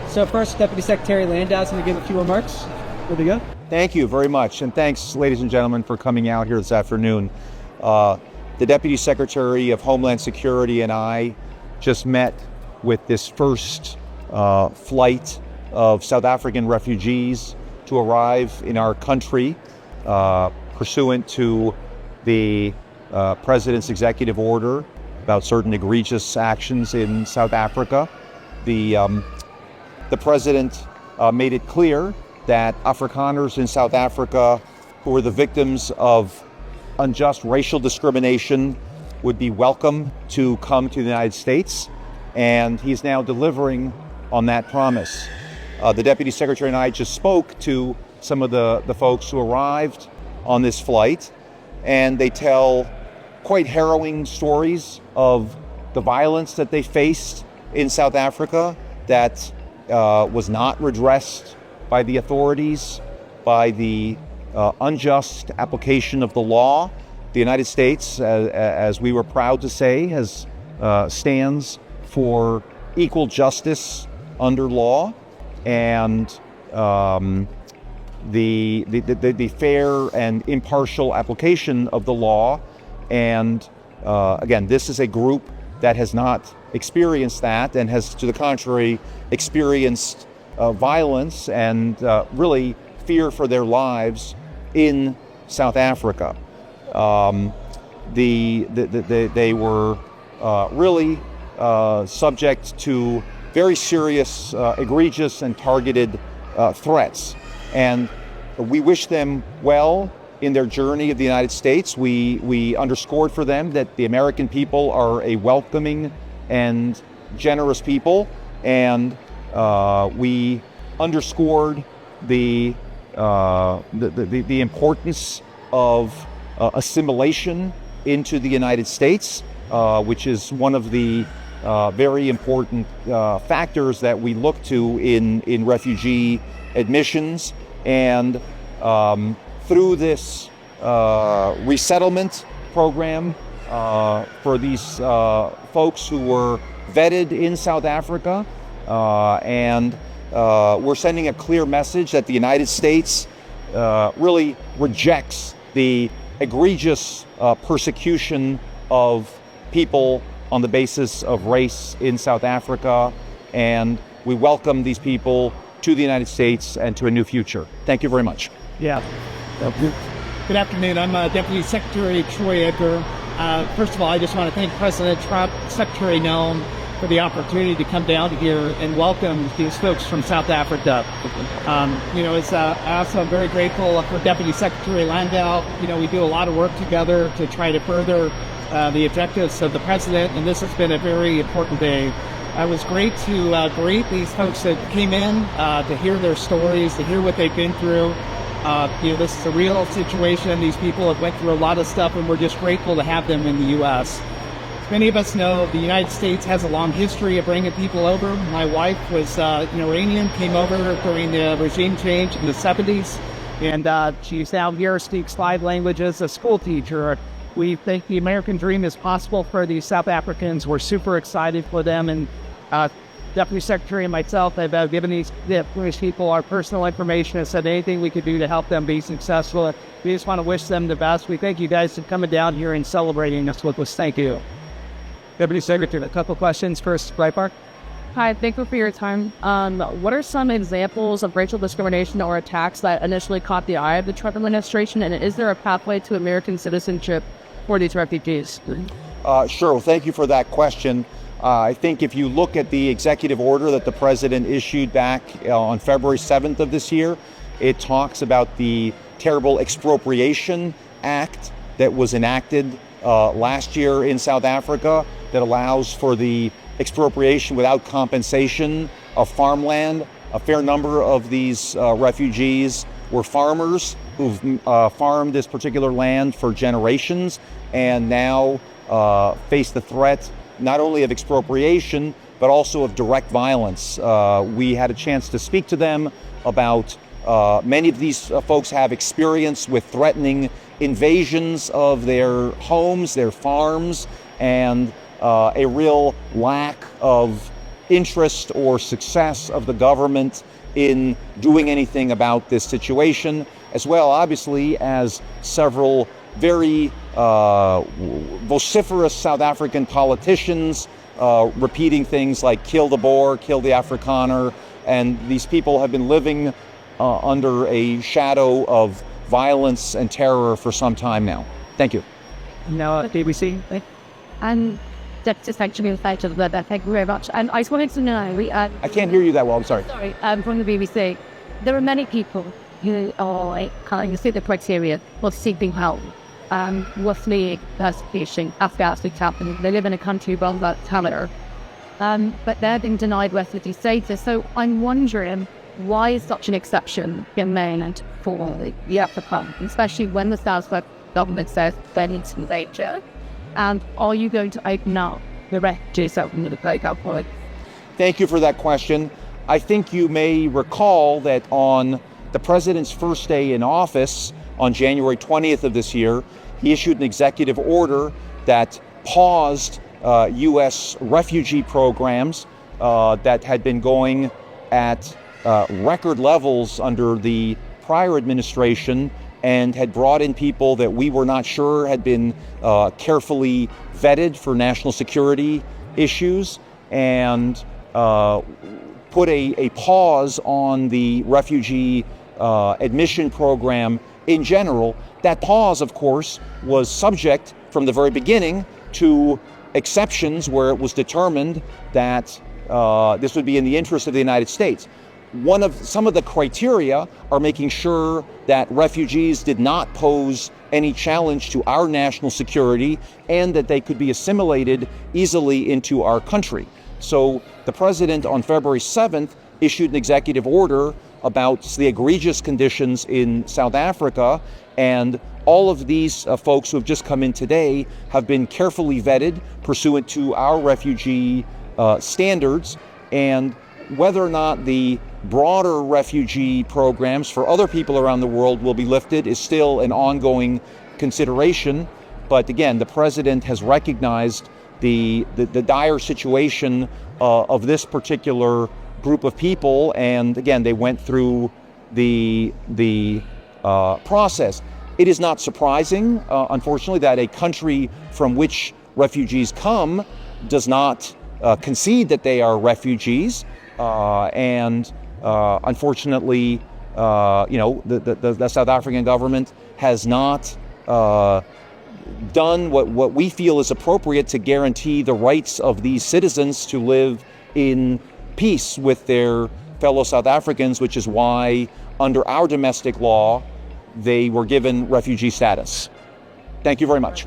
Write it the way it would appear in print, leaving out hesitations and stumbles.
So first, Deputy Secretary Landau is going to give a few remarks. Here we go. Thank you very much, and thanks, ladies and gentlemen, for coming out here this afternoon. The Deputy Secretary of Homeland Security and I just met with this first flight of South African refugees to arrive in our country pursuant to the President's executive order about certain egregious actions in South Africa. The President made it clear that Afrikaners in South Africa who were the victims of unjust racial discrimination would be welcome to come to the United States, and he's now delivering on that promise. The Deputy Secretary and I just spoke to some of the folks who arrived on this flight, and they tell quite harrowing stories of the violence that they faced in South Africa that was not redressed by the authorities, by the unjust application of the law. The United States, as we were proud to say, stands for equal justice under law, and the fair and impartial application of the law. And again, this is a group that has not experienced that and has, to the contrary, experienced violence and really fear for their lives in South Africa. They were really subject to very serious, egregious, and targeted threats. And we wish them well in their journey of the United States. We underscored for them that the American people are a welcoming and generous people, and we underscored the importance of assimilation into the United States, which is one of the very important factors that we look to in refugee admissions. And through this resettlement program for these folks who were vetted in South Africa, and we're sending a clear message that the United States really rejects the egregious persecution of people on the basis of race in South Africa, and we welcome these people to the United States and to a new future. Thank you very much. Yeah. Good afternoon. I'm Deputy Secretary Troy Edgar. First of all, I just want to thank President Trump, Secretary Noem, for the opportunity to come down here and welcome these folks from South Africa. It's also I'm very grateful for Deputy Secretary Landau. We do a lot of work together to try to further the objectives of the President, and this has been a very important day. It was great to greet these folks that came in, to hear their stories, to hear what they've been through. This is a real situation. These people have went through a lot of stuff, and we're just grateful to have them in the U.S. Many of us know the United States has a long history of bringing people over. My wife was Iranian, came over during the regime change in the 70s, and she's now here, speaks 5 languages, a school teacher. We think the American dream is possible for these South Africans. We're super excited for them, and Deputy Secretary and myself have given these people our personal information and said anything we could do to help them be successful. We just want to wish them the best. We thank you guys for coming down here and celebrating us with us. Thank you. Deputy Secretary, a couple questions. First, Breitbart. Hi, thank you for your time. What are some examples of racial discrimination or attacks that initially caught the eye of the Trump administration, and is there a pathway to American citizenship for these refugees? Sure. Well, thank you for that question. I think if you look at the executive order that the President issued back on February 7th of this year, it talks about the terrible Expropriation Act that was enacted last year in South Africa that allows for the expropriation without compensation of farmland. A fair number of these refugees were farmers who've farmed this particular land for generations and now face the threat not only of expropriation but also of direct violence. We had a chance to speak to them about many of these folks have experience with threatening invasions of their homes, their farms, and a real lack of interest or success of the government in doing anything about this situation, as well, obviously, as several very vociferous South African politicians repeating things like kill the Boer, kill the Afrikaner, and these people have been living under a shadow of violence and terror for some time now. Thank you. Now, BBC. And that's just actually a fact of that. Thank you very much. And I just wanted to know, I can't hear you that well, I'm sorry. sorry, from the BBC, there are many people who are kind of fit the criteria for seeking help, were fleeing persecution, Afghanistan. They live in a country run by terror, but they're being denied refugee status. So I'm wondering, why is such an exception being made for the African, especially when the South African government says they need some danger? And are you going to open up the refugee settlement to take up for it? Thank you for that question. I think you may recall that on the president's first day in office, on January 20th of this year, he issued an executive order that paused U.S. refugee programs that had been going at record levels under the prior administration, and had brought in people that we were not sure had been carefully vetted for national security issues, and put a pause on the refugee admission program in general. That pause, of course, was subject from the very beginning to exceptions where it was determined that this would be in the interest of the United States. Some of the criteria are making sure that refugees did not pose any challenge to our national security and that they could be assimilated easily into our country. So the president on February 7th issued an executive order about the egregious conditions in South Africa, and all of these folks who have just come in today have been carefully vetted pursuant to our refugee standards. And whether or not the broader refugee programs for other people around the world will be lifted is still an ongoing consideration. But again, the president has recognized the dire situation of this particular group of people, and again, they went through the process. It is not surprising, unfortunately, that a country from which refugees come does not concede that they are refugees, and unfortunately, the South African government has not done what we feel is appropriate to guarantee the rights of these citizens to live in peace with their fellow South Africans, which is why, under our domestic law, they were given refugee status. Thank you very much.